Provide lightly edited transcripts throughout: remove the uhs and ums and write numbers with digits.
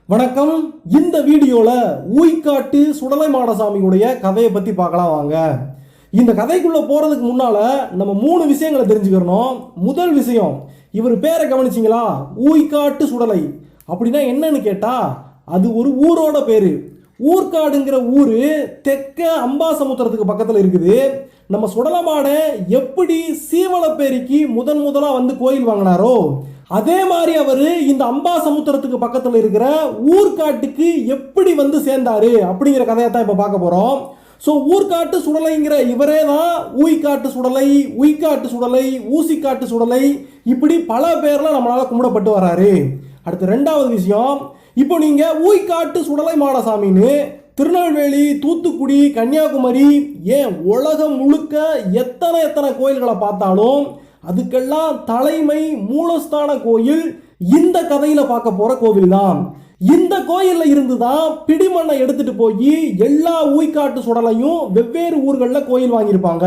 வணக்கம். இந்த வீடியோல ஊய்க்காட்டு சுடலை மாடசாமியுடைய கதையை பத்தி பார்க்கலாம் வாங்க. இந்த கதைக்குள்ள போறதுக்கு முன்னால நம்ம 3 விஷயங்களை தெரிஞ்சுக்கணும். முதல் விஷயம், இவர் பேரை கவனிச்சிங்களா? ஊய்க்காட்டு சுடலை அப்படின்னா என்னன்னு கேட்டா, அது ஒரு ஊரோட பேரு. ஊர்காடுங்கிற ஊரு தெற்க அம்பாசமுத்திரத்துக்கு பக்கத்தில் இருக்குது. நம்ம சுடலமாட எப்படி சீவலப்பேரிக்கு முதலா வந்து கோயில் வாங்கினாரோ, அதே மாதிரி அவர் இந்த அம்பாசமுத்திரத்துக்கு பக்கத்தில் இருக்கிற ஊர்காட்டுக்கு எப்படி வந்து சேர்ந்தாரு அப்படிங்கிற கதையை தான் இப்போ பார்க்க போகிறோம். ஸோ ஊர்காட்டு சுடலைங்கிற இவரே தான் ஊய்க்காட்டு சுடலை, உய்காட்டு சுடலை, ஊசிக்காட்டு சுடலை, இப்படி பல பேர்ல நம்மளால கும்பிடப்பட்டு வராரு. அடுத்து ரெண்டாவது விஷயம், இப்போ நீங்க ஊய்க்காட்டு சுடலை மாடசாமின்னு திருநெல்வேலி, தூத்துக்குடி, கன்னியாகுமரி, ஏன் உலகம் முழுக்க எத்தனை கோயில்களை பார்த்தாலும் அதுக்கெல்லாம் தலைமை மூலஸ்தான கோயில் இந்த கதையில பார்க்க போற கோவில் தான். இந்த கோயில்ல இருந்து தான் பிடிமண்ணை எடுத்துட்டு போய் எல்லா ஊய்க்காட்டு சுடலையும் வெவ்வேறு ஊர்களில் கோயில் வாங்கியிருப்பாங்க.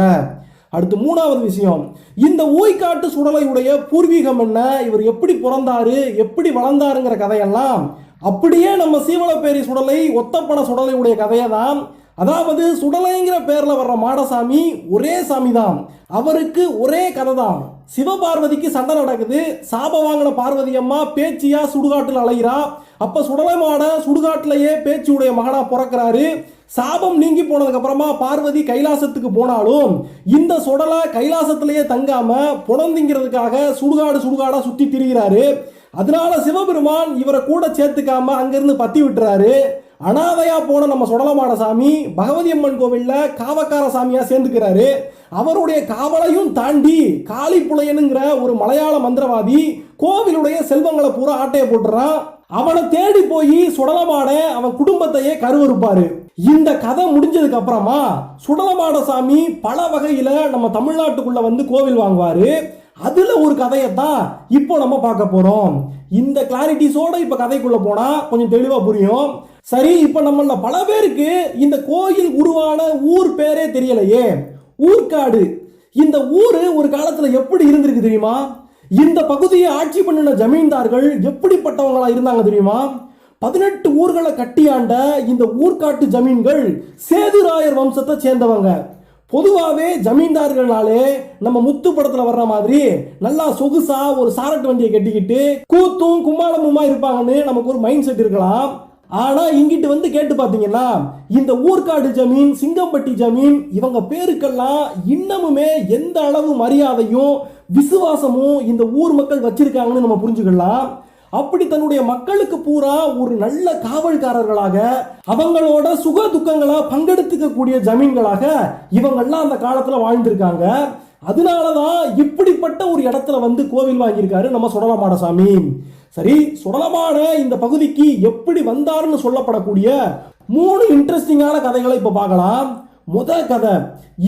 அடுத்து மூணாவது விஷயம், இந்த ஊய்க்காட்டு சுடலையுடைய பூர்வீகம் என்ன, இவர் எப்படி பிறந்தாரு, எப்படி வளர்ந்தாருங்கிற கதையெல்லாம் அப்படியே நம்ம சீவலப்பேரி சுடலை, ஒத்தப்பன சுடலையுடைய கதையை தான். அதாவது சுடலைங்கிற பேர்ல வர்ற மாடசாமி ஒரே சாமி தான், அவருக்கு ஒரே கதை தான். சிவபார்வதிக்கு சண்டை நடக்குது. சாபம் வாங்கின பார்வதி அம்மா பேச்சியா சுடுகாட்டில் அலைகிறா. அப்ப சுடலை மாட சுடுகாட்டிலேயே பேச்சியுடைய மகனா பிறக்கிறாரு. சாபம் நீங்கி போனதுக்கு அப்புறமா பார்வதி கைலாசத்துக்கு போனாலும் இந்த சுடலை கைலாசத்திலேயே தங்காம புனந்திங்கிறதுக்காக சுடுகாடா சுத்தி திரிகிறாரு. அதனால சிவபெருமான் இவரை கூட சேர்த்துக்காம அங்கிருந்து பத்தி விட்டுறாரு. அனாதையா போன நம்ம சுடலமாட சாமி பகவதி அம்மன் கோவில்ல காவக்கார சாமியா சேர்ந்துக்கிறாரு. அவருடைய காவலையும் தாண்டி காளிப்புலையனுங்கிற ஒரு மலையாள மந்திரவாதி கோவிலுடைய செல்வங்களை பூரா ஆட்டையை போட்டுறான். அவனை தேடி போய் சுடலமாட அவன் குடும்பத்தையே கருவறுப்பாரு. இந்த கதை முடிஞ்சதுக்கு அப்புறமா சுடலமாட சாமி பல வகையில நம்ம தமிழ்நாட்டுக்குள்ள வந்து கோவில் வாங்குவாரு. அதுல ஒரு கதையை தான் இப்போ நம்ம பார்க்க போறோம். இந்த கிளாரிட்டிஸோட இப்ப கதைக்குள்ள போனா கொஞ்சம் தெளிவா புரியும். சரி, இப்ப நம்மள பல பேருக்கு இந்த கோயில் உருவான ஊர் பேரே தெரியலையே. ஊர்காடு, இந்த ஊரு ஒரு காலத்துல எப்படி இருந்திருக்கு தெரியுமா? இந்த பகுதியை ஆட்சி பண்ணின ஜமீன்தார்கள் எப்படிப்பட்டவங்களா இருந்தாங்க தெரியுமா? 18 ஊர்களை கட்டியாண்ட இந்த ஊர்காட்டு ஜமீன்கள் சேதுராயர் வம்சத்தை சேர்ந்தவங்க. பொதுவாகவே ஜமீன்தார்கள்னாலே நம்ம முத்து படத்துல வர்ற மாதிரி நல்லா சொகுசா ஒரு சாரட்டு வண்டியை கட்டிக்கிட்டு கூத்தும் கும்மாளமுமா இருப்பாங்கன்னு நமக்கு ஒரு மைண்ட் செட் இருக்கலாம். ஆனா இங்கிட்டு வந்து கேட்டு பாத்தீங்கன்னா இந்த ஊர்காடு ஜமீன், சிங்கம்பட்டி ஜமீன், இவங்க பேருக்கெல்லாம் இன்னமுமே எந்த அளவு மரியாதையும் விசுவாசமும் இந்த ஊர் மக்கள் வச்சிருக்காங்கன்னு நம்ம புரிஞ்சுக்கலாம். அப்படி தன்னுடைய மக்களுக்கு பூரா ஒரு நல்ல காவல்காரர்களாக, அவங்களோட சுக துக்கங்களா பங்கெடுத்துக்க கூடிய ஜமீன்களாக இவங்கெல்லாம் அந்த காலத்துல வாழ்ந்திருக்காங்க. அதனாலதான் இப்படிப்பட்ட ஒரு இடத்துல வந்து கோவில் வாங்கியிருக்காரு நம்ம சுடலமாட சாமி. சரி, சுடலமாட இந்த பகுதிக்கு எப்படி வந்தாருன்னு சொல்லப்படக்கூடிய 3 இன்ட்ரெஸ்டிங்கான கதைகளை இப்ப பார்க்கலாம். முதல் கதை,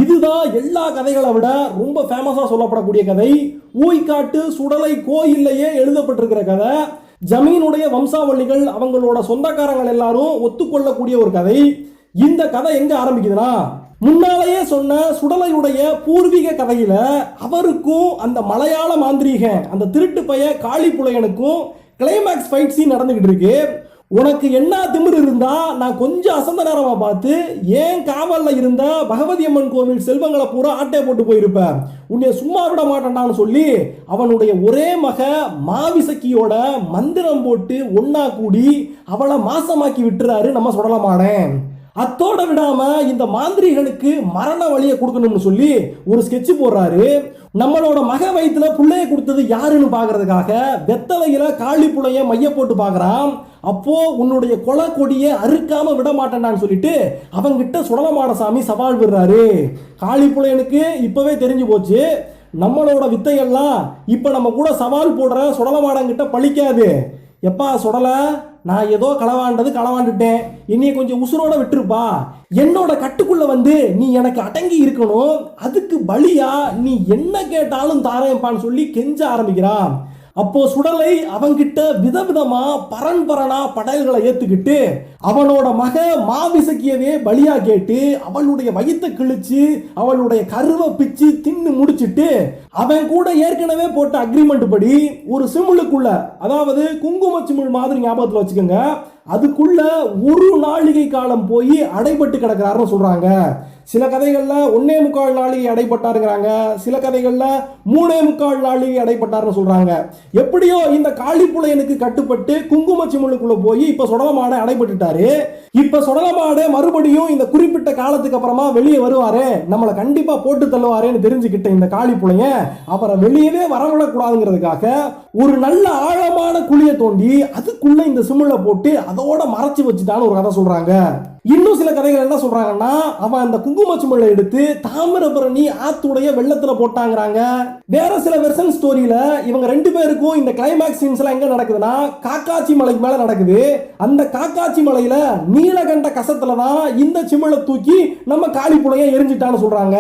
இதுதான் எல்லா கதைகளை விட ரொம்ப ஃபேமஸா சொல்லப்படக்கூடிய கதை. ஊய்க்காட்டு சுடலை கோயில்லையே எழுதப்பட்டிருக்கிற கதை. ஜமீனுடைய வம்சாவளிகள், அவங்களோட சொந்தக்காரங்கள் எல்லாரும் ஒத்துக்கொள்ளக்கூடிய ஒரு கதை. இந்த கதை எங்க ஆரம்பிக்குதுன்னா, முன்னாலேயே சொன்ன சுடலையுடைய பூர்வீக கதையில அவருக்கும் அந்த மலையாள மாந்திரீக அந்த திருட்டு பைய காளிப்புலையனுக்கும் கிளைமேக்ஸ் ஃபைட் சீன் நடந்துகிட்டு இருக்கு. உனக்கு என்ன திமிர் இருந்தா நான் கொஞ்சம் அசந்த நேரமா பார்த்து ஏன் காவல்ல இருந்த பகவதி அம்மன் கோவில் செல்வங்களை பூரா ஆட்டை போட்டு போயிருப்ப, உன்னை சும்மா விட மாட்டேன்டான்னு சொல்லி அவனுடைய ஒரே மக மாவிசக்கியோட மந்திரம் போட்டு ஒன்னா கூடி அவளை மாசமாக்கி விட்டுறாரு நம்ம சுடலமாடன். அத்தோட விடாம இந்த மாந்திரிகளுக்கு மரண வழியை கொடுக்கணும்னு சொல்லி ஒரு ஸ்கெட்ச் போடுறாரு. நம்மளோட மக வயிற்றுல புள்ளைய கொடுத்தது யாருன்னு பாக்குறதுக்காக வெத்தலையில காளிப்புளைய மைய போட்டு பாக்குறான். அப்போ உன்னுடைய கொலை கொடியை அறுக்காம விட மாட்டேன்டான்னு சொல்லிட்டு அவங்கிட்ட சுடலமாட சாமி சவால் விடுறாரு. காளிப்புளையனுக்கு இப்பவே தெரிஞ்சு போச்சு, நம்மளோட வித்தையெல்லாம் இப்ப நம்ம கூட சவால் போடுற சுடலமாடங்கிட்ட பழிக்காது. எப்பா சுடலை, நான் ஏதோ களவாண்டுட்டேன், என்னைய கொஞ்சம் உசுரோட விட்டுருப்பா, என்னோட கட்டுக்குள்ள வந்து நீ எனக்கு அடங்கி இருக்கணும், அதுக்கு பலியா நீ என்ன கேட்டாலும் தாரேன்பான்னு சொல்லி கெஞ்ச ஆரம்பிக்கிறான். அப்போ சுடலை அவங்கிட்ட விதவிதமா பரன்பரனா படையல்களை ஏத்துக்கிட்டு அவனோட மக மாவிசக்கியவே பலியா கேட்டு அவளுடைய வயித்தை கிழிச்சு அவளுடைய கருவை பிச்சு தின்னு முடிச்சிட்டு அவன் கூட ஏற்கனவே போட்ட அக்ரிமெண்ட் படி ஒரு சிமிழுக்குள்ள, அதாவது குங்கும சிமிழ் மாதிரி ஞாபகத்தில் வச்சுக்கோங்க, அதுக்குள்ள ஒரு நாழிகை காலம் போய் அடைபட்டு கிடக்கிறாருன்னு சொல்றாங்க. சில கதைகள்ல 1.25 நாழிகை அடைப்பட்டாருங்கிறாங்க, சில கதைகள்ல 3.25 நாழிகை அடைப்பட்டாருன்னு சொல்றாங்க. எப்படியோ இந்த காளிப்புலையனுக்கு கட்டுப்பட்டு குங்கும சிமிழுக்குள்ள போய் இப்ப சுடலமாட அடைபட்டுட்டாரு. இப்ப சுடலமாட மறுபடியும் இந்த குறிப்பிட்ட காலத்துக்கு அப்புறமா வெளியே வருவாரு, நம்மளை கண்டிப்பா போட்டு தள்ளுவாருன்னு தெரிஞ்சுக்கிட்ட இந்த காளிப்புலையன் அவரை வெளியவே வரவிடக்கூடாதுங்கிறதுக்காக ஒரு நல்ல ஆழமான குழியை தோண்டி அதுக்குள்ள இந்த சிமிழை போட்டு அதோட மறைச்சு வச்சுட்டான்னு ஒரு கதை சொல்றாங்க. இன்னும் சில கதைகள் என்ன சொல்றாங்கன்னா, அவன் அந்த குங்கும சிமிழை எடுத்து தாமிரபரணி ஆத்துடைய வெள்ளத்துல போட்டாங்கிறாங்க. வேற சில வெர்ஷன் ஸ்டோரியில இவங்க 2 பேருக்கும் இந்த கிளைமாக்ஸ் சீன்ஸ்லாம் எங்க நடக்குதுன்னா காக்காச்சி மலைக்கு மேல நடக்குது. அந்த காக்காச்சி மலையில நீலகண்ட கசத்துல தான் இந்த சிமிழை தூக்கி நம்ம காளிப்புலைய எரிஞ்சிட்டான்னு சொல்றாங்க.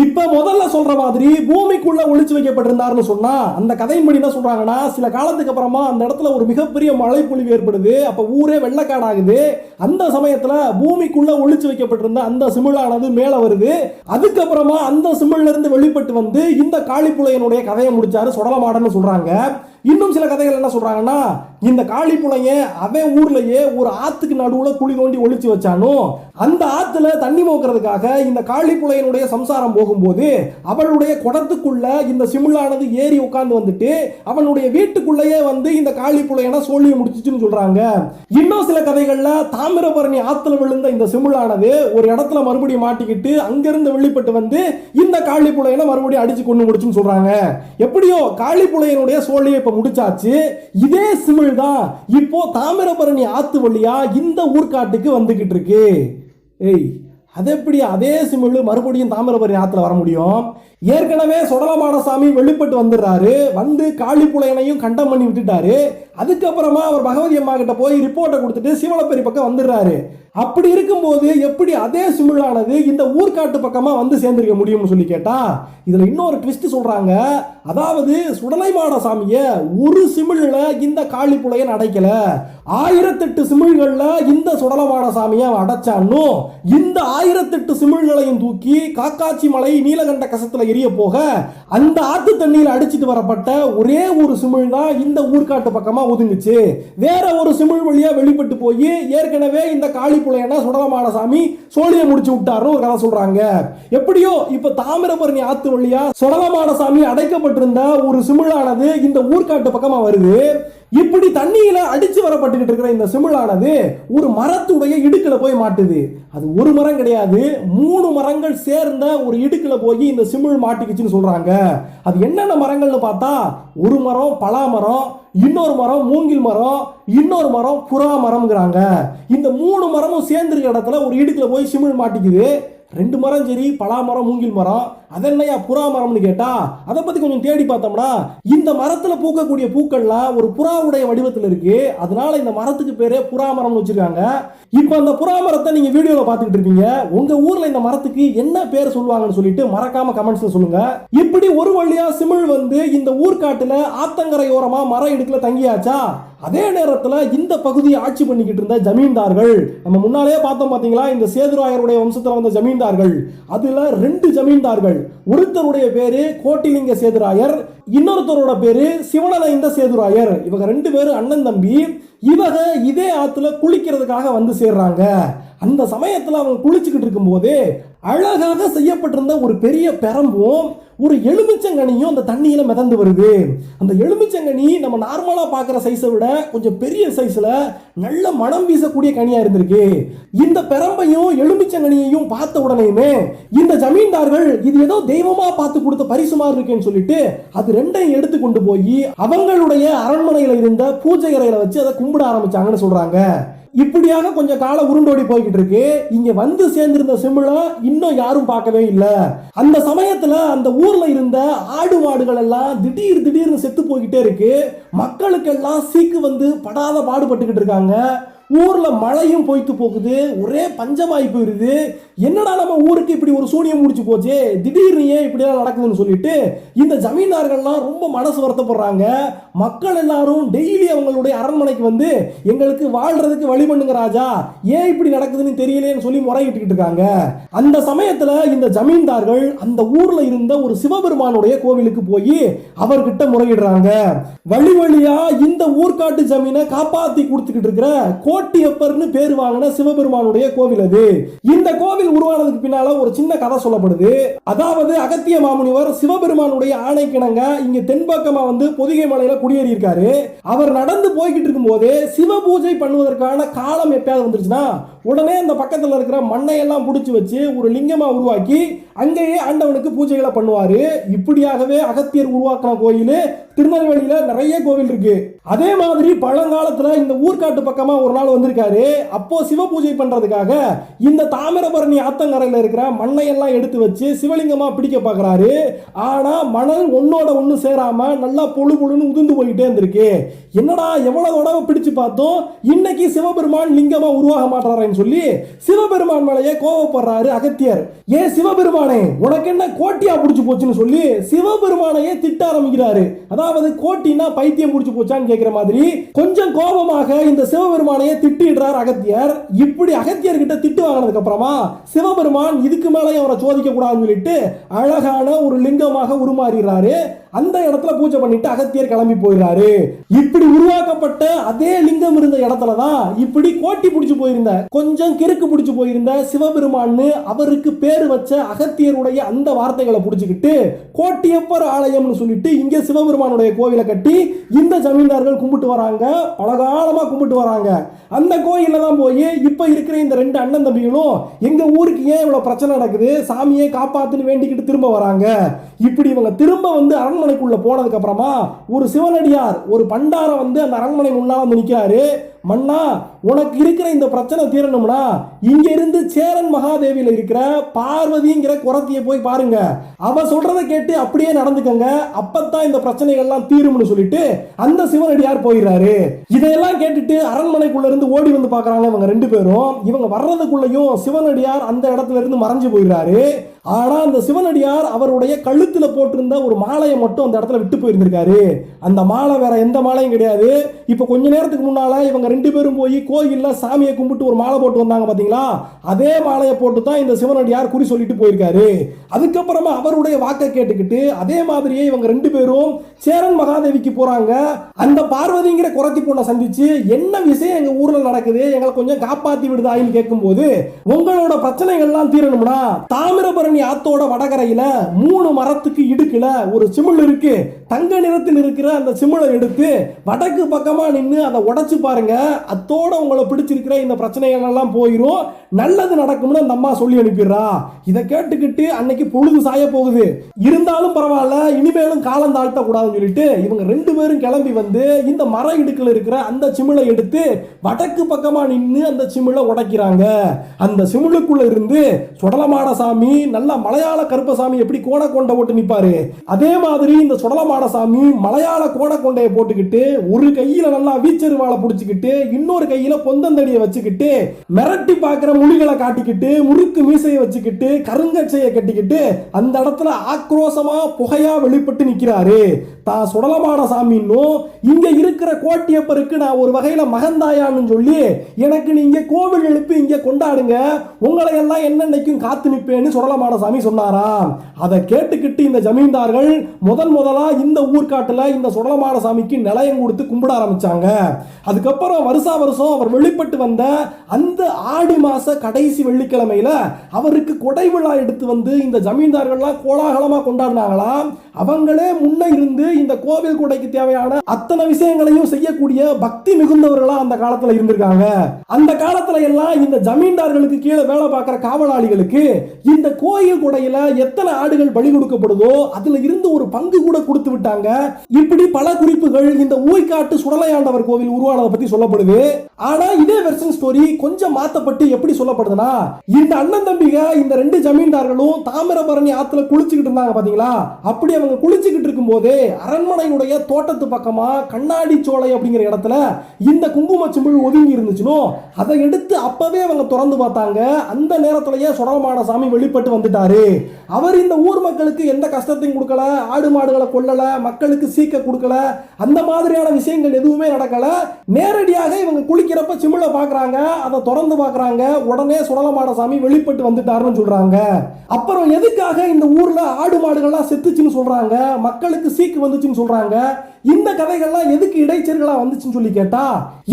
இப்ப முதல்ல சொல்ற மாதிரி பூமிக்குள்ள ஒளிச்சு வைக்கப்பட்டிருந்தாருன்னு சொன்னா அந்த கதையின்படி என்ன சொல்றாங்கன்னா, சில காலத்துக்கு அப்புறமா அந்த இடத்துல ஒரு மிகப்பெரிய மழை பொழிவு ஏற்படுது. அப்ப ஊரே வெள்ளக்காடாகுது. அந்த சமயத்துல பூமிக்குள்ள ஒளிச்சு வைக்கப்பட்டிருந்த அந்த சிமிழானது மேல வருது. அதுக்கப்புறமா அந்த சிமிழ்ல இருந்து வெளிப்பட்டு வந்து இந்த காளிப்புலையனுடைய கதையை முடிச்சாரு சுடலமாடன்னு சொல்றாங்க. இன்னும் சில கதைகள் என்ன சொல்றாங்கன்னா, இந்த காளிப்புலையன் அவன் ஊர்லயே ஒரு ஆத்துக்கு நடுவுல குழி தோண்டி ஒளிச்சு வச்சானோ, அந்த ஆத்துல தண்ணி மோக்கிறதுக்காக இந்த காளிப்புலையனுடைய சம்சாரம் போகும்போது அவளுடைய குடத்துக்குள்ள இந்த சிமிழானது ஏறி உட்கார்ந்து வந்துட்டு அவனுடைய வீட்டுக்குள்ளேயே வந்து இந்த காளிப்புலையனை சோழியை முடிச்சுன்னு சொல்றாங்க. இன்னும் சில கதைகள்ல தாமிரபரணி ஆத்துல விழுந்த இந்த சிமிழானது ஒரு இடத்துல மறுபடியும் மாட்டிக்கிட்டு அங்கிருந்து வெளிப்பட்டு வந்து இந்த காளிப்புலையனை மறுபடியும் அடிச்சு கொண்டு முடிச்சுன்னு சொல்றாங்க. எப்படியோ காளிப்புலையனுடைய சோழியை முடிச்சாச்சு. இதே சிமிழ் தான் இப்போ தாமிரபரணி ஆத்து வழியா இந்த ஊர்காட்டுக்கு வந்துகிட்டு இருக்கு. அது எப்படி அதே சிமிழ் மறுபடியும் தாமிரபரணி ஆத்துல வர முடியும்? ஏற்கனவே சுடலமாடசாமி வெளிப்பட்டு வந்துடுறாரு, வந்து காளிப்புலையனையும் கண்டம் பண்ணி விட்டுட்டாரு. அதுக்கப்புறமா அவர் பகவதி அம்மா கிட்ட போய் ரிப்போர்ட்டை கொடுத்துட்டு சிவலப்பேரி பக்கம் வந்துடுறாரு. அப்படி இருக்கும்போது எப்படி அதே சிமிழானது இந்த ஊர்காட்டு பக்கமா வந்து சேர்ந்திருக்க முடியும்னு சொல்லி கேட்டா இதுல இன்னொரு ட்விஸ்ட் சொல்றாங்க. அதாவது சுடலைமாடசாமிய ஒரு சிமிழ்ல இந்த காளிப்புலையன் அடைக்கல, 1008 சிமிழ்கள்ல இந்த சுடலமாடசாமிய அடைச்சான்னு இந்த 1008 சிமிழ்களையும் தூக்கி காக்காச்சி மலை நீலகண்ட கசத்துல எரிய போக அந்த ஆத்து தண்ணியில் அடிச்சிட்டு வரப்பட்ட ஒரே ஒரு சிமிழ் தான் இந்த ஊர்காட்டு பக்கமா ஒதுங்குச்சு. வேற ஒரு சிமிழ் வழியா வெளிப்பட்டு போய் ஏற்கனவே இந்த காளிப்புலையனை சுடலமாடசாமி சோழியை முடிச்சு விட்டாருன்னு ஒரு கதை சொல்றாங்க. எப்படியோ இப்ப தாமிரபரணி ஆத்து வழியா சுடலமாடசாமி அடைக்கப்பட்டிருந்த ஒரு சிமிழானது இந்த ஊர்காட்டு பக்கமா வருது. இப்படி தண்ணியில அடிச்சு வரப்பட்டுக்கிட்டு இருக்கிற இந்த சிமிழானது ஒரு மரத்துடைய இடுக்குல போய் மாட்டுது. அது ஒரு மரம் கிடையாது, 3 மரங்கள் சேர்ந்த ஒரு இடுக்குல போய் இந்த சிமிழ் மாட்டிக்கிச்சுன்னு சொல்றாங்க. அது என்னென்ன மரங்கள்னு பார்த்தா ஒரு மரம் பலா மரம், இன்னொரு மரம் மூங்கில் மரம், இன்னொரு மரம் புறா மரம்ங்கிறாங்க. இந்த 3 மரமும் சேர்ந்திருக்க இடத்துல ஒரு இடுக்குல போய் சிமிழ் மாட்டிக்குது. 2 மரம் சரி, பலா மரம் மூங்கில் மரம், அதென்னையா புறா மரம்னு கேட்டா அதை பத்தி கொஞ்சம் தேடி பார்த்தோம்னா இந்த மரத்துல பூக்கக்கூடிய பூக்கள்லாம் ஒரு புறாவுடைய வடிவத்தில் இருக்கு. அதனால இந்த மரத்துக்கு பேரே புறா மரம்னு வச்சிருக்காங்க. இப்போ அந்த புறா மரத்தை நீங்க வீடியோல பார்த்துக்கிட்டு இருப்பீங்க. உங்க ஊர்ல இந்த மரத்துக்கு என்ன பேர் சொல்லுவாங்கன்னு சொல்லிட்டு மறக்காம கமெண்ட்ஸ்ல சொல்லுங்க. இப்படி ஒரு வழியா சிமிழ் வந்து இந்த ஊர்காட்டுல ஆத்தங்கரையோரமா மர இடுக்குல தங்கியாச்சா. அதே நேரத்தில் இந்த பகுதியை ஆட்சி பண்ணிக்கிட்டு இருந்த ஜமீன்தார்கள், நம்ம முன்னாலே பார்த்தோம் பாத்தீங்களா, இந்த சேதுராயருடைய வம்சத்தில் வந்த ஜமீன்தார்கள், அதுல 2 ஜமீன்தார்கள், ஒருத்தருடைய பேரு கோட்டிலிங்க சேதுராயர், இன்னொருத்தரோட பேரு சிவனலைந்த சேதுராயர். இவங்க 2 பேரும் அண்ணன் தம்பி. இவங்க இதே ஆத்துல குளிக்கிறதுக்காக வந்து சேர்றாங்க. அந்த சமயத்தில் அவங்க குளிச்சுக்கிட்டு இருக்கும் போது அழகாக செய்யப்பட்டிருந்த ஒரு பெரிய பெரம்பும் ஒரு எலுமிச்சங்கனியும் அந்த தண்ணியில மிதந்து வருது. அந்த எலுமிச்சங்கனி நம்ம நார்மலா பார்க்குற சைஸை விட கொஞ்சம் பெரிய சைஸ்ல நல்ல மனம் வீசக்கூடிய கனியா இருந்திருக்கு. இந்த பெரம்பையும் எலுமிச்சங்கனியையும் பார்த்த உடனேயுமே இந்த ஜமீன்தார்கள் இது ஏதோ தெய்வமா பார்த்து கொடுத்த பரிசுமா இருக்குன்னு சொல்லிட்டு அது 2ஐயும் எடுத்து கொண்டு போய் அவங்களுடைய அரண்மனையில இருந்த பூஜை அறையில வச்சு அதை கும்பிட ஆரம்பிச்சாங்கன்னு சொல்றாங்க. இப்படியாக கொஞ்சம் காலம் உருண்டோடி போய்கிட்டு இருக்கு. இங்க வந்து சேர்ந்திருந்த சிமிழ இன்னும் யாரும் பார்க்கவே இல்லை. அந்த சமயத்துல அந்த ஊர்ல இருந்த ஆடு மாடுகள் எல்லாம் திடீர்னு செத்து போய்கிட்டே இருக்கு. மக்களுக்கெல்லாம் சீக்கு வந்து படாத பாடுபட்டுக்கிட்டு இருக்காங்க. ஊர்ல மழையும் பொய்த்து போகுது, ஒரே பஞ்சமாயி போயிருது. என்னடா நம்ம ஊருக்கு இப்படி ஒரு சூனியம் முடிச்சு போச்சு, திடீர்னு ஏன் இப்படியெல்லாம் நடக்குதுன்னு சொல்லிட்டு இந்த ஜமீன்தார்கள்லாம் ரொம்ப மனசு வருத்தப்படுறாங்க. மக்கள் எல்லாரும் டெய்லி அவங்களுடைய அரண்மனைக்கு வந்து எங்களுக்கு வாழ்றதுக்கு வழி பண்ணுங்க ராஜா, ஏன் இப்படி நடக்குதுன்னு தெரியலேன்னு சொல்லி முறையிட்டு இருக்காங்க. அந்த சமயத்துல இந்த ஜமீன்தார்கள் அந்த ஊர்ல இருந்த ஒரு சிவபெருமானுடைய கோவிலுக்கு போய் அவர்கிட்ட முறையிடுறாங்க. வழி வழியா இந்த ஊர்காட்டு ஜமீனை காப்பாத்தி கொடுத்துக்கிட்டு இருக்கிற கோட்டியப்பர்னு பேர் வாங்கின சிவபெருமானுடைய கோவில் அது. இந்த கோவில் உருவானதுக்கு பின்னால ஒரு சின்ன கதை சொல்லப்படுது. அதாவது அகத்திய மாமுனிவர் சிவபெருமானுடைய ஆணைக்கிணங்க இங்க தென்பக்கமா வந்து பொதிகை மலையில குடியேறி இருக்காரு. அவர் நடந்து போய்கிட்டு இருக்கும் போதே சிவ பூஜை பண்ணுவதற்கான காலம் எப்பயாவது வந்துருச்சுன்னா உடனே இந்த பக்கத்தில் இருக்கிற மண்ணை எல்லாம் பிடிச்சி வச்சு ஒரு லிங்கமா உருவாக்கி அங்கேயே ஆண்டவனுக்கு பூஜைகளை பண்ணுவாரு. இப்படியாகவே அகத்தியர் உருவாக்கின கோயில் திருநெல்வேலியில நிறைய கோவில் இருக்கு. அதே மாதிரி பழங்காலத்துல இந்த ஊர்காட்டு பக்கமா ஒரு நாள் வந்திருக்காரு. அப்போ சிவ பூஜை பண்றதுக்காக இந்த தாமிரபரணி ஆத்தங்கரையில இருக்கிற மண்ணை எல்லாம் எடுத்து வச்சு சிவலிங்கமா பிடிக்க பாக்குறாரு. ஆனா மணல் ஒன்னோட ஒண்ணு சேராம நல்லா பொழு பொழுன்னு உதிர்ந்து போயிட்டே இருந்திருக்கு. என்னடா எவ்வளவு தடவை பிடிச்சு பார்த்தோம், இன்னைக்கு சிவபெருமான் லிங்கமா உருவாக மாட்டாரேன்னு சொல்லி சிவபெருமான் மேலேயே கோவப்படுறாரு அகத்தியர். ஏன் சிவபெருமானே உனக்கு என்ன கோட்டியா பிடிச்சு போச்சுன்னு சொல்லி சிவபெருமானையே திட்ட ஆரம்பிக்கிறாரு. அதாவது கோட்டினா பைத்தியம் பிடிச்சு போச்சான்னு கேட்கிற மாதிரி கொஞ்சம் கோபமாக இந்த சிவபெருமானையே திட்டிடுறார் அகத்தியர். இப்படி அகத்தியர் கிட்ட திட்டு வாங்கினதுக்கு அப்புறமா சிவபெருமான் இதுக்கு மேலே அவரை சோதிக்க கூடாதுன்னு சொல்லிட்டு அழகான ஒரு லிங்கமாக உருமாறுறாரு. அந்த இடத்துல பூஜை பண்ணிட்டு அகத்தியர் கிளம்பி போயிடுறாரு. இப்படி உருவாக்கப்பட்ட அதே லிங்கம் இருந்த இடத்துல தான் இப்படி கோட்டி பிடிச்சு போயிருந்த கொஞ்சம் கிறுக்கு பிடிச்சு போயிருந்த சிவபெருமான்னு அவருக்கு பேர் வச்ச அகத்தியருடைய அந்த வார்த்தைகளை பிடிச்சுக்கிட்டு கோட்டியப்பர் ஆலயம்னு சொல்லிட்டு இங்க சிவபெருமானுடைய கோவிலை கட்டி இந்த ஜமீன்தார்கள் கும்பிட்டு வராங்க. பலகாலமா கும்பிட்டு வராங்க. அந்த கோயில தான் போய் இப்ப இருக்கிற இந்த ரெண்டு அண்ணன் தம்பிகளும் எங்க ஊருக்கு ஏன் இவ்வளவு பிரச்சனை நடக்குது, சாமியை காப்பாத்துன்னு வேண்டிக்கிட்டு திரும்ப வராங்க. இப்படி இவங்க திரும்ப வந்து அரண்மனைக்குள்ள போனதுக்கு அப்புறமா ஒரு சிவனடியார் ஒரு பண்டார வந்து அந்த அரண்மனை முன்னால வந்து நிற்கிறாரு. மன்னா, உனக்கு இருக்கிற இந்த பிரச்சனை தீரணும்னா இங்க இருந்து சேரன் மகாதேவியில இருக்கிற பார்வதிங்கிற குரத்தியை போய் பாருங்க, அவ சொல்றதை கேட்டு அப்படியே நடந்துக்கங்க, அப்பத்தான் இந்த பிரச்சனைகள்லாம் தீரும்னு சொல்லிட்டு அந்த சிவனடியார் போயிடுறாரு. இதையெல்லாம் கேட்டுட்டு அரண்மனைக்குள்ள இருந்து ஓடி வந்து பாக்குறாங்க இவங்க ரெண்டு பேரும். இவங்க வர்றதுக்குள்ளயும் சிவனடியார் அந்த இடத்துல இருந்து மறைஞ்சு போயிடுறாரு. ஆனா அந்த சிவனடியார் அவருடைய கழுத்துல போட்டிருந்த ஒரு மாலையை மட்டும் அந்த இடத்துல விட்டு போயிருந்திருக்காரு. அந்த மாலை வேற எந்த மாலையும் கிடையாது. இப்ப கொஞ்ச நேரத்துக்கு முன்னால இவங்க ரெண்டு பேரும் போய் கோயில்ல சாமியை கும்பிட்டு ஒரு மாலை போட்டு வந்தாங்க பாத்தீங்களா, அதே மாலையை போட்டு தான் இந்த சிவனடியார் குறி சொல்லிட்டு போயிருக்காரு. அதுக்கப்புறமா அவருடைய வாக்கை கேட்டுக்கிட்டு அதே மாதிரியே இவங்க ரெண்டு பேரும் சேரன் மகாதேவிக்கு போறாங்க. அந்த பார்வதிங்கிற குரத்தி பொண்ணை சந்திச்சு என்ன விஷயம் எங்க ஊர்ல நடக்குது, எங்களை கொஞ்சம் காப்பாத்தி விடுதாயின்னு கேட்கும்போது, உங்களோட பிரச்சனைகள்லாம் தீரணும்னா தாமிரபரணி ஆத்தோட வடகரையில 3 மரத்துக்கு இடுக்குல ஒரு சிமிழ் இருக்கு, தங்க நிறத்தில் இருக்கிற அந்த சிமிழை எடுத்து வடக்கு பக்கமா நின்று அதை உடைச்சு பாருங்க, அத்தோட உங்களை பிடிச்சிருக்கிற இந்த பிரச்சனைகள் எல்லாம் போயிரும், நல்லது நடக்கும்னு அந்த அம்மா சொல்லி அனுப்பிடுறா. இதை கேட்டுக்கிட்டு அன்னைக்கு பொழுது சாய போகுது. இருந்தாலும் பரவாயில்ல, இனிமேலும் காலம் தாழ்த்த கூடாதுன்னு சொல்லிட்டு இவங்க ரெண்டு பேரும் கிளம்பி வந்து இந்த மர இடுக்குல இருக்கிற அந்த சிமிழை எடுத்து வடக்கு பக்கமா நின்று அந்த சிமிழை உடைக்கிறாங்க. அந்த சிமிழுக்குள்ள இருந்து சுடலமாட சாமி, நல்ல மலையாள கருப்பசாமி எப்படி கோண கொண்ட போட்டு நிப்பாரு, அதே மாதிரி இந்த சுடலமாட சாமி மலையாள கோண கொண்டையை போட்டுக்கிட்டு ஒரு கையில நல்லா வீச்செருவாளை பிடிச்சிக்கிட்டு இன்னொரு கையில பொந்தந்தடியை வச்சுக்கிட்டு மிரட்டி பார்க்கிற மொழிகளை காட்டிக்கிட்டு முறுக்கு மீசையை வச்சுக்கிட்டு கருங்கச்சையை கட்டிக்கிட்டு அந்த இடத்துல ஆக்ரோஷமா புகையா வெளிப்பட்டு நிக்கிறாரு. தான் சுடலமாட சாமின்னும் இங்க இருக்கிற கோட்டியப்பருக்கு நான் ஒரு வகையில மகந்தாயான்னு சொல்லி எனக்கு நீங்க கோவில் எழுப்பி இங்க கொண்டாடுங்க, உங்களை எல்லாம் என்னன்னைக்கும் காத்து நிப்பேன்னு சுடலமாட சாமி சொன்னாராம். அதை கேட்டுக்கிட்டு இந்த ஜமீன்தார்கள் முதலா இந்த ஊர்காட்டுல இந்த சுடலமாட சாமிக்கு நிலையம் கொடுத்து கும்பிட ஆரம்பிச்சாங்க. அதுக்கப்புறம் வருஷா வருஷம் அவர் வெளிப்பட்டு வந்த அந்த ஆடி மாச கடைசி வெள்ளிக்கிழமையில அவருக்கு கொடை விழா எடுத்து வந்து இந்த ஜமீன்தார்கள்லாம் கோலாகலமா கொண்டாடினாங்களாம். அவங்களே முன்ன இருந்து இந்த கோவில் கொடைக்கு தேவையான அத்தனை விஷயங்களையும் செய்யக்கூடிய பக்தி மிகுந்தவர்களா அந்த காலத்துல இருந்திருக்காங்க. அந்த காலத்துல எல்லாம் இந்த ஜமீன்தார்களுக்கு கீழே வேலை பார்க்கிற காவலாளிகளுக்கு இந்த கோயில் கொடையில எத்தனை ஆடுகள் பலி கொடுக்கப்படுதோ அதுல இருந்து ஒரு பங்கு கூட கொடுத்து விட்டாங்க. இப்படி பல குறிப்புகள் இந்த ஊய்காட்டு சுடலையாண்டவர் கோவில் உருவானதை பத்தி சொல்லப்படுது. சொல்லப்படுது. ஆனா இதே வெர்ஷன் ஸ்டோரி கொஞ்சம் மாத்தப்பட்டு எப்படி சொல்லப்படுதுன்னா, இந்த அண்ணன் தம்பிக இந்த ரெண்டு ஜமீன்தார்களும் தாமிரபரணி ஆத்துல குளிச்சுக்கிட்டு இருந்தாங்க பாத்தீங்களா. அப்படி அவங்க குளிச்சுக்கிட்டு இருக்கும் போது அரண்மனையுடைய தோட்டத்து பக்கமா கண்ணாடி சோலை அப்படிங்கிற இடத்துல இந்த குங்கும சிம்பிள் ஒதுங்கி இருந்துச்சுனோ அதை எடுத்து அப்பவே அவங்க திறந்து பார்த்தாங்க. அந்த நேரத்திலேயே சுடலமான சாமி வெளிப்பட்டு வந்துட்டாரு. அவர் இந்த ஊர் மக்களுக்கு எந்த கஷ்டத்தையும் கொடுக்கல, ஆடு மாடுகளை கொல்லல, மக்களுக்கு சீக்க கொடுக்கல, அந்த மாதிரியான விஷயங்கள் எதுவுமே நடக்கல. நேரடியாக இவங்க குளிக்கிறப்ப சிமிழ பாக்குறாங்க, அதை திறந்து பாக்குறாங்க, உடனே சுடலமான சாமி வெளிப்பட்டு வந்துட்டாருன்னு சொல்றாங்க. அப்புறம் எதுக்காக இந்த ஊர்ல ஆடு மாடுகள்லாம் செத்துச்சுன்னு சொல்றாங்க, மக்களுக்கு சீக்கு வந்துச்சுன்னு சொல்றாங்க, இந்த கதைகள்லாம் எதுக்கு இடைச்செருகளா வந்துச்சுன்னு சொல்லி கேட்டா,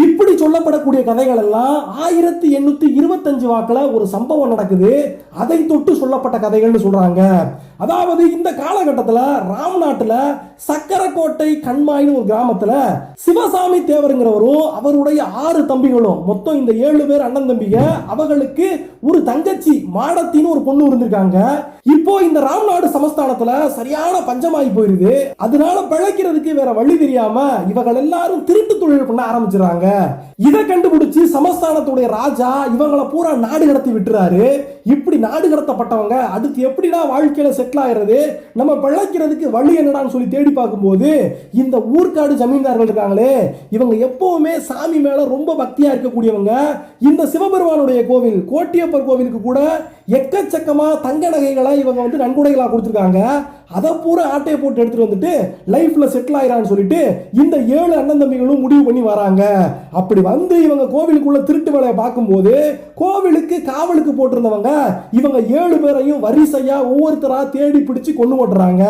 இப்படி சொல்லப்படக்கூடிய கதைகள் எல்லாம் 1825 வாக்குல ஒரு சம்பவம் நடக்குது, அதை தொட்டு சொல்லப்பட்ட கதைகள்னு சொல்றாங்க. அதாவது இந்த காலகட்டத்தில் ராம்நாட்டுல சக்கரக்கோட்டை கண்மாயின்னு ஒரு கிராமத்துல சிவசாமி தேவருங்கிறவரும் அவருடைய 6 தம்பிகளும், மொத்தம் இந்த 7 பேர் அண்ணன் தம்பிங்க, அவங்களுக்கு ஒரு தங்கச்சி மாடத்தின்னு ஒரு பொண்ணு இருந்திருக்காங்க. இப்போ இந்த ராம்நாடு சமஸ்தானத்துல சரியான பஞ்சமாகி போயிருது. அதனால பிழைக்கிறதுக்கு வேற வழி தெரியாம இவங்க எல்லாரும் திருட்டு தொழில் பண்ண ஆரம்பிச்சிடறாங்க. இதை கண்டுபிடிச்சு சமஸ்தானத்துடைய ராஜா இவங்களை பூரா நாடு கடத்தி விட்டுறாரு. இப்படி நாடு கடத்தப்பட்டவங்க அடுத்து எப்படிடா வாழ்க்கையில செட்டில் ஆகிறது, நம்ம பிழைக்கிறதுக்கு வழி என்னடான்னு சொல்லி தேடி பார்க்கும்போது இந்த ஊர்க்காடு ஜமீன்தார்கள் இருக்காங்களே, இவங்க எப்பவுமே சாமி மேல ரொம்ப பக்தியா இருக்கக்கூடியவங்க. இந்த சிவபெருமானுடைய கோவில் கோட்டியப்பர் கோவிலுக்கு கூட எக்கச்சக்கமா தங்க நகைகளை இவங்க வந்து நன்கொடைகளா கொடுத்துருக்காங்க. அதை பூரா ஆட்டையை போட்டு எடுத்துட்டு வந்துட்டு லைஃப்ல செட்டில் ஆயிரான்னு சொல்லிட்டு இந்த 7 அண்ணன் தம்பிகளும் முடிவு பண்ணி வராங்க. அப்படி வந்து இவங்க கோவிலுக்குள்ள திருட்டு வேலையை பார்க்கும்போது கோவிலுக்கு காவலுக்கு போட்டிருந்தவங்க இவங்க 7 பேரையும் வரிசையா ஒவ்வொருத்தரா தேடி பிடிச்சு கொண்டு ஓட்டுறாங்க.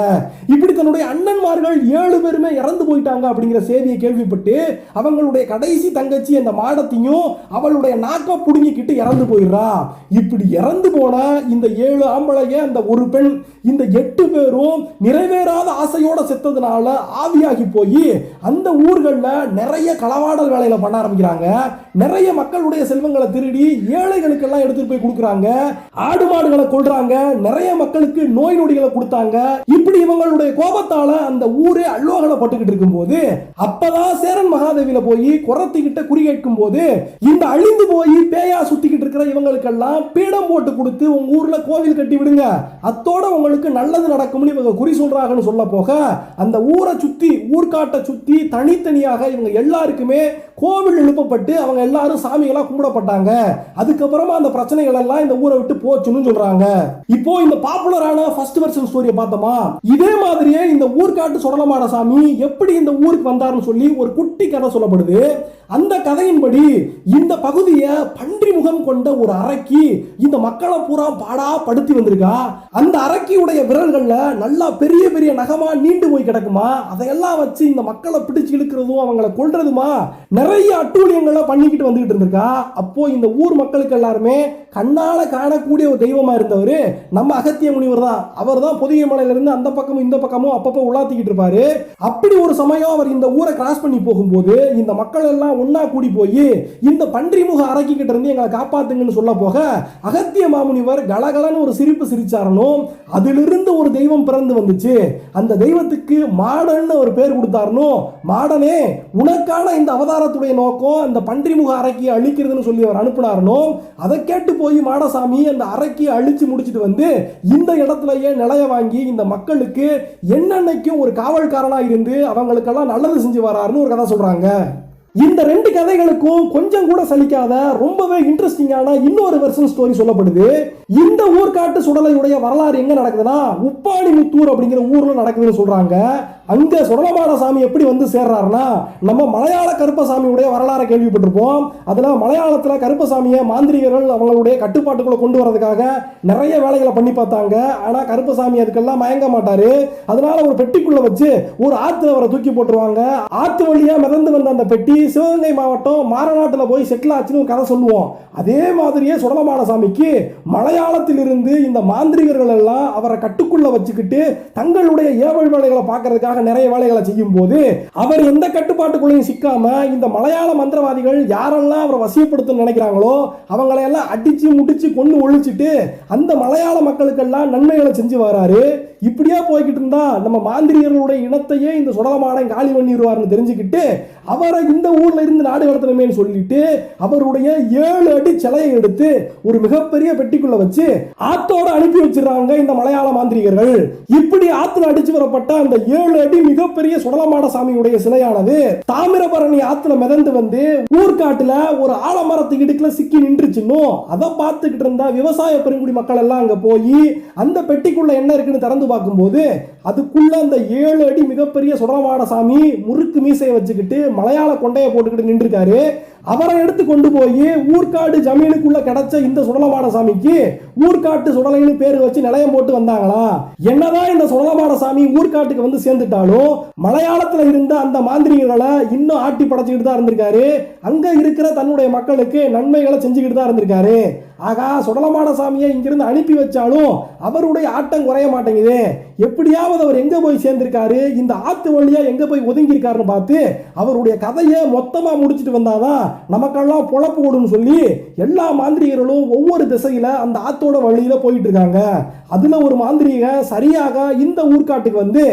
இப்படி தன்னுடைய அண்ணன்மார்கள் 7 பேருமே இறந்து போயிட்டாங்க அப்படிங்கிற செய்தியை கேள்விப்பட்டு அவங்களுடைய கடைசி தங்கச்சி அந்த மாடத்தையும் அவளுடைய நாக்க புடுங்கிக்கிட்டு இறந்து போயிடுறா. இப்படி இறந்து போன இந்த 7 ஆம்பளைய அந்த ஒரு பெண், இந்த 8 பேரும் நிறைவேறாத ஆசையோட செத்ததுனால ஆவியாகி போய் அந்த ஊர்களில் நிறைய களவாடல் வேலையில பண்ண ஆரம்பிக்கிறாங்க. நிறைய மக்களுடைய செல்வங்களை திருடி ஏழைகளுக்கு எல்லாம் எடுத்துட்டு போய் கொடுக்குறாங்க, ஆடு மாடுகளை கொல்றாங்க, நிறைய மக்களுக்கு நோய் நொடிகளை கொடுத்தாங்க. இப்படி இவங்களுடைய கோபத்தால அந்த ஊரே அல்லோகலப்பட்டுக்கிட்டு இருக்கும் போது அப்பதான் சேரன் மகாதேவியில போய் குரத்திக்கிட்ட குறி கேட்கும் போது இந்த அழிந்து போய் பேயா சுத்திக்கிட்டு இருக்கிற இவங்களுக்கெல்லாம் பீடம் போட்டு கொடுத்து உங்க ஊர்ல கோவில் கட்டி விடுங்க, அத்தோட உங்களுக்கு நல்லது நடக்கும்னு இவங்க குறி சொல்றாங்கன்னு சொல்ல போக அந்த ஊரை சுத்தி ஊர்காட்டை சுத்தி தனித்தனியாக இவங்க எல்லாருக்குமே கோவில் எழுப்பப்பட்டு அவங்க எல்லாரும் சாமிகளா கும்பிடப்பட்டாங்க. அதுக்கப்புறமா அந்த பிரச்சனைகள் எல்லாம் இந்த ஊரை விட்டு போச்சுன்னு சொல்றாங்க. இப்போ இந்த பாப்புலரான ஃபர்ஸ்ட் வெர்ஷன் ஸ்டோரியை பார்த்தோமா, இதே மாதிரியே இந்த ஊர்காட்டு சுடலமான சாமி எப்படி இந்த ஊருக்கு வந்தாருன்னு சொல்லி ஒரு குட்டி கதை சொல்லப்படுது. அந்த கதையின்படி இந்த பகுதியை பன்றி முகம் கொண்ட ஒரு அரக்கி இந்த மக்களை பூரா பாடா படுத்தி வந்திருக்கா. அந்த அரக்கியுடைய விரல்கள்ல நல்லா பெரிய பெரிய நகமா நீண்டு போய் கிடக்குமா. அதையெல்லாம் வச்சு இந்த மக்களை பிடிச்சு இழுக்கிறதும் அவங்களை கொல்றதுமா நிறைய அட்டூழியங்களை பண்ணிக்கிட்டு வந்துகிட்டு இருந்திருக்கா. அப்போ இந்த ஊர் மக்களுக்கு எல்லாருமே கண்ணால காணக்கூடிய ஒரு தெய்வமா இருந்தவர் நம்ம அகத்திய முனிவர் தான். அவர் தான் பொதிகை மலையிலிருந்து அந்த பக்கமும் இந்த பக்கமும் அப்பப்போ உலாத்திக்கிட்டு இருப்பாரு. அப்படி ஒரு சமயம் அவர் இந்த ஊரை கிராஸ் பண்ணி போகும்போது இந்த மக்கள் எல்லாம் ஒன்னா கூடி போய் இந்த பன்றிமுக அரக்கிக்கிட்ட இருந்து எங்களை காப்பாத்துங்கன்னு சொல்ல போக அகத்திய மாமுனிவர் கலகலன்னு ஒரு சிரிப்பு சிரிச்சாரணும். அதிலிருந்து ஒரு தெய்வம் பிறந்து வந்துச்சு. அந்த தெய்வத்துக்கு மாடன்னு ஒரு பேர் கொடுத்தாரணும். மாடனே, உனக்கான இந்த அவதாரத்துடைய நோக்கம் அந்த பன்றிமுக அரக்கியை அழிக்கிறதுன்னு சொல்லி அவர் அனுப்பினாரணும். அதை கேட்டு போய் மாடசாமி அந்த அரக்கியை அழிச்சு முடிச்சுட்டு வந்து இந்த இடத்துலயே நிலைய வாங்கி இந்த மக்களுக்கு என்னன்னைக்கும் ஒரு காவல்காரனா இருந்து அவங்களுக்கெல்லாம் நல்லது செஞ்சு வராருன்னு ஒரு கதை சொல்றாங்க. இந்த 2 கதைகளுக்கும் கொஞ்சம் கூட சலிக்காத ரொம்பவே இன்ட்ரெஸ்டிங்கான இன்னொரு வெர்ஷன் ஸ்டோரி சொல்லப்படுது. இந்த ஊர்காட்டு சுடலையுடைய வரலாறு எங்க நடக்குதுன்னா உப்பாணிமுத்தூர் அப்படிங்கிற ஊர்ல நடக்குதுன்னு சொல்றாங்க. அங்க சுடலமான சாமி எப்படி வந்து சேர்றாருன்னா, நம்ம மலையாள கருப்பசாமியுடைய வரலாறை கேள்விப்பட்டிருப்போம். அதுல மலையாளத்துல கருப்பசாமியை மாந்திரிகர்கள் அவங்களுடைய கட்டுப்பாட்டுக்குள்ள கொண்டு வரதுக்காக நிறைய வேலைகளை பண்ணி பார்த்தாங்க. ஆனா கருப்பசாமி அதுக்கெல்லாம் மயங்க மாட்டாரு. அதனால ஒரு பெட்டிக்குள்ள வச்சு ஒரு ஆத்துல அவரை தூக்கி போட்டுருவாங்க. ஆத்து வழியா மிதந்து வந்த அந்த பெட்டி சிவகங்கை மாவட்டம் மாரநாட்டில் போய் செட்டில் ஆச்சுன்னு ஒரு கதை சொல்லுவோம். அதே மாதிரியே சுடலமான சாமிக்கு மலையாளத்தில் இருந்து இந்த மாந்திரிகர்கள் எல்லாம் அவரை கட்டுக்குள்ள வச்சுக்கிட்டு தங்களுடைய ஏவல் வேலைகளை பார்க்கறதுக்காக நிறைய வேலைகளை செய்யும் போது அவர் எந்த கட்டுப்பாட்டுக்குள்ளையும் சிக்காம இந்த மலையாள மந்திரவாதிகள் யாரெல்லாம் அவரை வசியப்படுத்த நினைக்கிறாங்களோ அவங்களையெல்லாம் அடிச்சு முடிச்சு கொண்டு ஒழிச்சிட்டு அந்த மலையாள மக்களுக்கெல்லாம் நன்மைகளை செஞ்சு வராரு. இப்படியா போய்கிட்டு இருந்தா நம்ம மாந்திரியர்களுடைய இனத்தையே இந்த சுடலமான காலி பண்ணிடுவார்னு தெரிஞ்சுக்கிட்டு அவரை இந்த ஊர்ல இருந்து நாடு கடத்தணுமேன்னு சொல்லிட்டு அவருடைய 7 அடி சிலையை எடுத்து ஒரு மிகப்பெரிய பெட்டிக்குள்ள வச்சு ஆத்தோட அனுப்பி வச்சிருக்காங்க இந்த மலையாள மாந்திரிகர்கள். இப்படி ஆத்துல அடிச்சு வரப்பட்ட அந்த 7 அடி மிகப்பெரிய சுடலமாட சாமியுடைய சிலையானது தாமிரபரணி ஆத்துல மிதந்து வந்து ஊர்காட்டுல ஒரு ஆலமரத்து இடுக்குல சிக்கி நின்றுச்சுன்னு அதை பார்த்துக்கிட்டு இருந்த விவசாய பெருங்குடி மக்கள் எல்லாம் அங்க போய் அந்த பெட்டிக்குள்ள என்ன இருக்குன்னு திறந்து பார்க்கும்போது அதுக்குள்ள அந்த 7 அடி மிகப்பெரிய சுடலமாட சாமி முறுக்கு மீசையை வச்சுக்கிட்டு மலையாள கொண்டையை போட்டுக்கிட்டு நின்றுருக்காரு. அவரை எடுத்து கொண்டு போய் ஊர்காடு ஜமீனுக்குள்ள கிடைச்ச இந்த சுடலமாட சாமிக்கு ஊர்காட்டு சுடலைன்னு பேரு வச்சு நிலையம் போட்டு வந்தாங்களா. என்னதான் இந்த சுடலமாட சாமி ஊர்காட்டுக்கு வந்து சேர்ந்துட்டாலும் மலையாளத்துல இருந்த அந்த மாந்திரிகளை இன்னும் ஆட்டி படைச்சுக்கிட்டு தான் இருந்திருக்காரு. அங்க இருக்கிற தன்னுடைய மக்களுக்கு நன்மைகளை செஞ்சுக்கிட்டு தான் இருந்திருக்காரு. ஆகா, சுடலமாட சாமியை இங்கிருந்து அனுப்பி வச்சாலும் அவருடைய ஆட்டம் குறைய மாட்டேங்குது. எப்படியாவது அவர் எங்க போய் சேர்ந்திருக்காரு, இந்த ஆத்து வழியா எங்க போய் ஒதுங்கி இருக்காருன்னு பார்த்து அவருடைய கதையை மொத்தமா முடிச்சுட்டு வந்தாதான் நமக்கெல்லாம் பொழப்பு ஓடுன்னு சொல்லி எல்லா மாந்திரிகர்களும் ஒவ்வொரு திசையில அந்த ஆத்தோட வழியில போயிட்டு இருக்காங்க. அதுல ஒரு மாந்திரிக சரியாக இந்த ஊர்காட்டுக்கு வந்து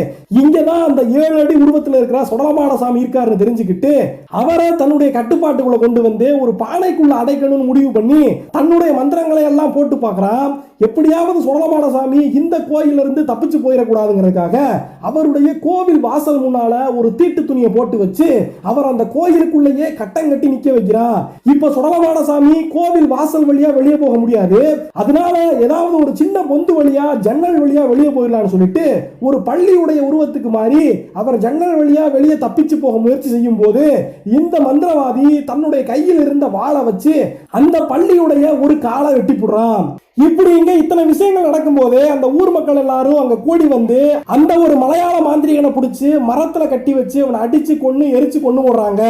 இங்கதான் அந்த 7 அடி உருவத்தில் இருக்கிற சுடலமாட சாமி இருக்காருன்னு தெரிஞ்சுக்கிட்டு அவரை தன்னுடைய கட்டுப்பாட்டுக்குள்ள கொண்டு வந்து ஒரு பானைக்குள்ள அடைக்கணும்னு முடிவு பண்ணி தன்னுடைய மந்திரங்களை எல்லாம் போட்டு பார்க்கறான். எப்படியாவது சுடலமாட சாமி இந்த கோயில இருந்து தப்பிச்சு போயிடக்கூடாதுங்கிறதுக்காக அவருடைய கோவில் வாசல் முன்னால ஒரு தீட்டு துணியை போட்டு வச்சு அவர் அந்த கோயிலுக்குள்ளேயே கட்டம் கட்டி நிக்க வைக்கிறான். இப்ப சுடலமாட சாமி கோவில் வாசல் வழியா வெளியே போக முடியாது. அதனால ஏதாவது ஒரு சின்ன பொந்து வழியா ஜன்னல் வழியா வெளியே போயிடலாம்னு சொல்லிட்டு ஒரு பள்ளியுடைய உருவத்துக்கு மாறி அவர் ஜன்னல் வழியா வெளியே தப்பிச்சு போக முயற்சி செய்யும் போது இந்த மந்திரவாதி தன்னுடைய கையில் இருந்த வாளை வச்சு அந்த பள்ளியுடைய ஒரு காலை வெட்டி போடுறான். இப்படி இங்க இத்தனை விஷயங்கள் நடக்கும் போது அந்த ஊர் மக்கள் எல்லாரும் அங்க கூடி வந்து அந்த ஒரு மலையாள மாந்திரிகனை பிடிச்சி மரத்துல கட்டி வச்சு அவனை அடிச்சு கொன்னு எரிச்சு கொண்டு போடுறாங்க.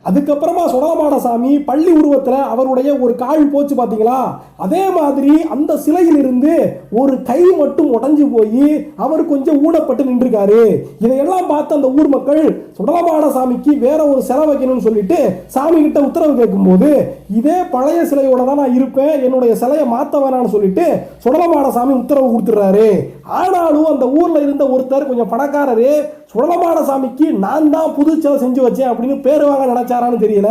அதுக்கப்புறமா சுடலமாட சாமி பள்ளி உருவத்துல அவருடைய ஒரு கால் போச்சு பாத்தீங்களா, அதே மாதிரி அந்த சிலையில் இருந்து ஒரு கை மட்டும் உடைஞ்சு போய் அவர் கொஞ்சம் ஊனப்பட்டு நின்றுருக்காரு. இதையெல்லாம் பார்த்து அந்த ஊர் மக்கள் சுடலமாட சாமிக்கு வேற ஒரு சிலை வைக்கணும்னு சொல்லிட்டு சாமி கிட்ட உத்தரவு கேட்கும் போது இதே பழைய சிலையோட தான் நான் இருப்பேன், என்னுடைய சிலையை மாத்த வேணாம்னு சொல்லிட்டு சுடலமாட சாமி உத்தரவு கொடுத்துறாரு. ஆனாலும் அந்த ஊர்ல இருந்த ஒருத்தர் கொஞ்சம் பணக்காரரு சுடலமாட சாமிக்கு நான் தான் புது சிலை செஞ்சு வச்சேன் அப்படின்னு பேர் வாங்க நினைச்சாரான்னு தெரியல.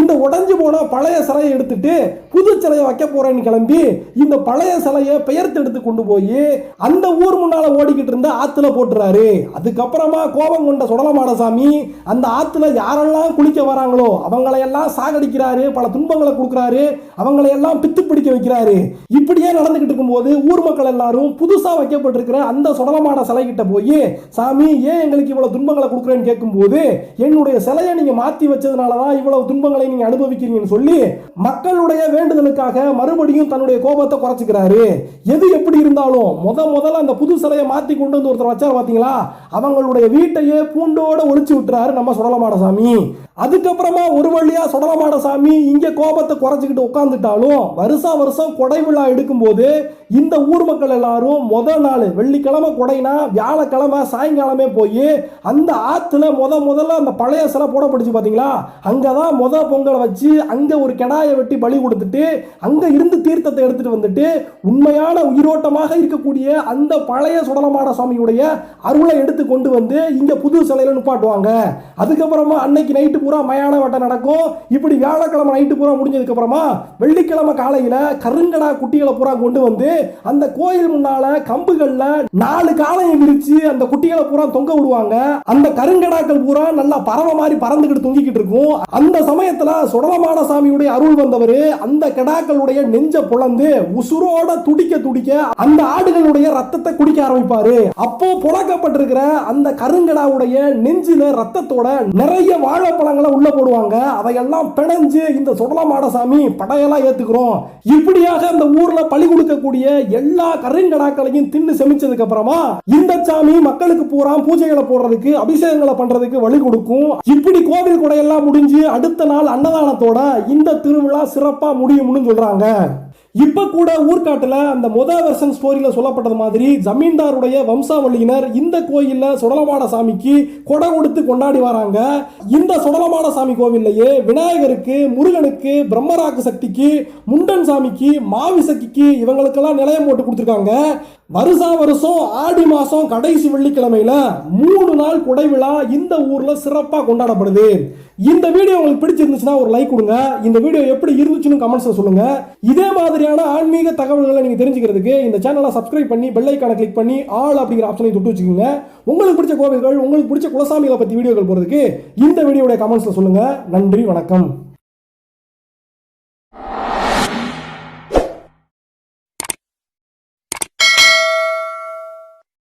இந்த உடைஞ்சு போன பழைய சிலையை எடுத்துட்டு புது சிலையை வைக்க போறேன்னு கிளம்பி இந்த பழைய சிலையை பெயர்த்து எடுத்து கொண்டு போய் அந்த ஊர் முன்னால ஓடிக்கிட்டு இருந்த ஆத்துல போட்டுறாரு. அதுக்கப்புறமா கோபம் கொண்ட சுடலமாட சாமி அந்த ஆத்துல யாரெல்லாம் குளிக்க வராங்களோ அவங்களையெல்லாம் சாகடிக்கிறாரு, பல துன்பங்களை கொடுக்கிறாரு, அவங்களையெல்லாம் பித்து பிடிக்க வைக்கிறாரு. இப்படியே நடந்துகிட்டு இருக்கும்போது ஊர் மக்கள் எல்லாரும் புதுசா வைக்கப்பட்டிருக்கிற அந்த சுடலமாட சிலை கிட்ட போய் சாமி ஏன் எங்களுக்கு இவ்வளவு துன்பங்களை கொடுக்குறேன்னு கேட்கும்போது என்னுடைய சிலையை நீங்க மாத்தி வச்சதுனாலதான் இவ்வளவு துன்பங்களை நீங்க அனுபவிக்கிறீங்கன்னு சொல்லி மக்களுடைய வேண்டுதலுக்காக மறுபடியும் தன்னுடைய கோபத்தை குறைச்சிக்கிறாரு. எது எப்படி இருந்தாலும் முதல்ல அந்த புது சிலையை மாத்தி கொண்டு வந்து ஒருத்தர் வச்சார் பாத்தீங்களா, அவங்களுடைய வீட்டையே பூண்டோட ஒழிச்சு விட்டுறாரு நம்ம சுடலமாட சாமி. அதுக்கப்புறமா ஒரு வழியா சுடலமாட சாமி இங்க கோபத்தை குறைச்சிக்கிட்டு உட்கார்ந்துட்டாலும் வருஷம் கொடை விழா எடுக்கும் போது இந்த ஊர் மக்கள் எல்லாரும் முதல் நாள் வெள்ளிக்கிழமை கொடைனா வியாழக்கிழமை சாயங்காலமே போய் அந்த ஆத்துல முதல்ல அந்த பழைய சிலை போடப்படுச்சு பாத்தீங்களா, அங்கதான் பொங்கலை வச்சு அங்க ஒரு கெடாயை வெட்டி பலி கொடுத்துட்டு அங்க இருந்து தீர்த்தத்தை எடுத்துட்டு வந்துட்டு உண்மையான உயிரோட்டமாக இருக்கக்கூடிய அந்த பழைய சுடலமாட சாமியுடைய அருளை எடுத்து கொண்டு வந்து இங்க புது சிலையில நிப்பாட்டுவாங்க. அதுக்கப்புறமா அன்னைக்கு நைட்டு பூரா மயான வட்டம் நடக்கும். இப்படி வியாழக்கிழமை நைட்டு பூரா முடிஞ்சதுக்கு அப்புறமா வெள்ளிக்கிழமை காலையில கருங்கடா குட்டிகளை பூரா கொண்டு வந்து அந்த கோயில் முன்னால கம்புகள்ல 4 காலையை விரிச்சு அந்த குட்டிகளை பூரா தொங்க விடுவாங்க. அந்த கருங்கடாக்கள் பூரா நல்லா பறவை மாதிரி பறந்துகிட்டு தொங்கிக்கிட்டு இருக்கும். அந்த சமயத்துல சுடலமாட சாமியுடைய அருள் வந்தவர் அந்த கடாக்களுடைய நெஞ்ச புலந்து உசுரோட துடிக்க அந்த ஆடுகளுடைய ரத்தத்தை குடிக்க ஆரம்பிப்பாரு. அப்போ புழக்கப்பட்டிருக்கிற அந்த கருங்கடாவுடைய நெஞ்சில ரத்தத்தோட நிறைய வாழைப்பழங்களை உள்ள போடுவாங்க. அதையெல்லாம் பிணைஞ்சு இந்த சுடலமாட சாமி படையெல்லாம் ஏத்துக்கிறோம். இப்படியாக அந்த ஊர்ல பலி கொடுக்கக்கூடிய எல்லா கருங்கடாக்களையும் தின்னு செமிச்சதுக்கு அப்புறமா இந்த சாமி மக்களுக்கு பூரா பூஜைகளை போடுறதுக்கு அபிஷேகங்களை பண்றதுக்கு வழி கொடுக்கும். இப்படி கோவில் கொடையெல்லாம் முடிஞ்சு அடுத்த நாள் அன்னதானத்தோட இந்த திருவிழா சிறப்பா முடியும்னு சொல்றாங்க. இப்ப கூட ஊர்காட்டுல அந்த முதல் வெர்ஷன் ஸ்டோரியில சொல்லப்பட்டது மாதிரி ஜமீன்தாருடைய வம்சாவளியினர் இந்த கோயில்ல சுடலமாட சாமிக்கு கொடை கொடுத்து கொண்டாடி வராங்க. இந்த சுடலமாட சாமி கோவில்லையே விநாயகருக்கு, முருகனுக்கு, பிரம்மராக்கு சக்திக்கு, முண்டன் சாமிக்கு, மாவிசக்திக்கு இவங்களுக்கெல்லாம் நிலையம் போட்டு கொடுத்துருக்காங்க. வருஷா வருஷம் ஆடி மாசம் கடைசி வெள்ளிக்கிழமையில 3 நாள் குடை விழா இந்த ஊர்ல சிறப்பாக கொண்டாடப்படுது. இந்த வீடியோ உங்களுக்கு பிடிச்சிருந்துச்சுன்னா ஒரு லைக் கொடுங்க. இந்த வீடியோ எப்படி இருந்துச்சுன்னு கமெண்ட்ஸ்ல சொல்லுங்க. இதே மாதிரியான ஆன்மீக தகவல்களை நீங்க தெரிஞ்சுக்கிறதுக்கு இந்த சேனலை சப்ஸ்கிரைப் பண்ணி பெல் ஐகானை கிளிக் பண்ணி ஆல் அப்படிங்கிற ஆப்ஷனை தொட்டு வச்சுக்கோங்க. உங்களுக்கு பிடிச்ச கோவில்கள், உங்களுக்கு பிடிச்ச குலசாமிகளை பத்தி வீடியோக்கள் போறதுக்கு இந்த வீடியோட கமெண்ட்ஸ்ல சொல்லுங்க. நன்றி, வணக்கம்.